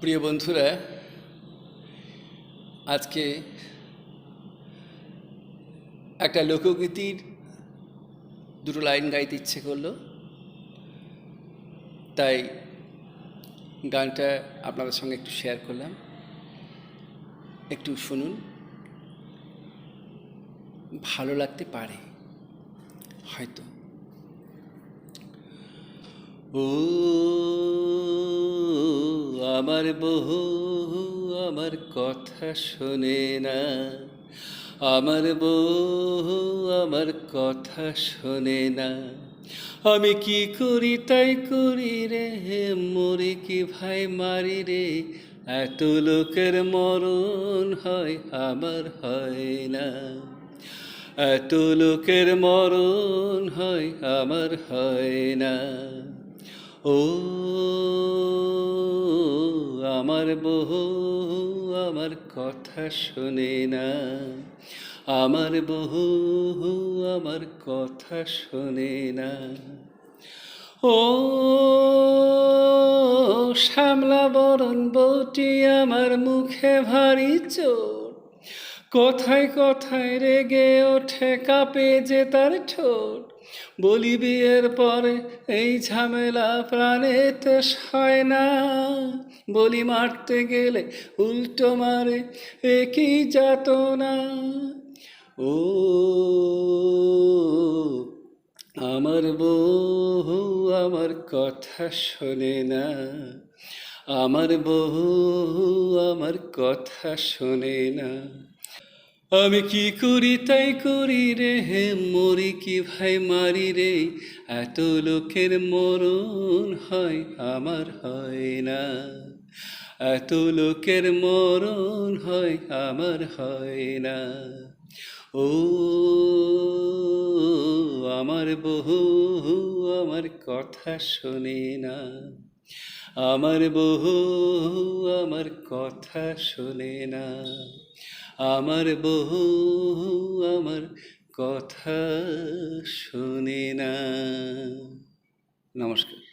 প্রিয় বন্ধুরা, আজকে একটা লোকগীতির দুটো লাইন গাইতে ইচ্ছে করলো, তাই গানটা আপনাদের সঙ্গে একটু শেয়ার করলাম। একটু শুনুন, ভালো লাগতে পারে হয়তো। ও আমার বউ আমার কথা শোনে না, আমার বউ আমার কথা শোনে না। আমি কি করি তাই করি রে, মরি কি ভাই মারি রে, এত লোকের মরণ হয় আমার হয় না, এত লোকের মরণ হয় আমার হয় না। ও আমার বউ আমার কথা শোনে না, আমার বউ আমার কথা শোনে না। ও শ্যামলা বরণ বউটি আমার মুখে ভারী চোট, কথায় কথায় রেগে ওঠে কাঁপে যে তার ঠোঁট। বলি বিয়ের পরে এই ঝামেলা প্রাণেতে সয় না, বলি মারতে গেলে উল্টো মারে একই যাতনা। ও আমার বউ আমার কথা শোনে না, আমার বউ আমার কথা শোনে না। আমি কি করি তাই করি রে, মরি কি ভাই মারি রে, এত লোকের মরণ হয় আমার হয় না, এত লোকের মরণ হয় আমার হয় না। ও আমার বউ আমার কথা শোনে না, আমার বউ আমার কথা শোনে না, আমার বউ আমার কথা শোনে না। নমস্কার।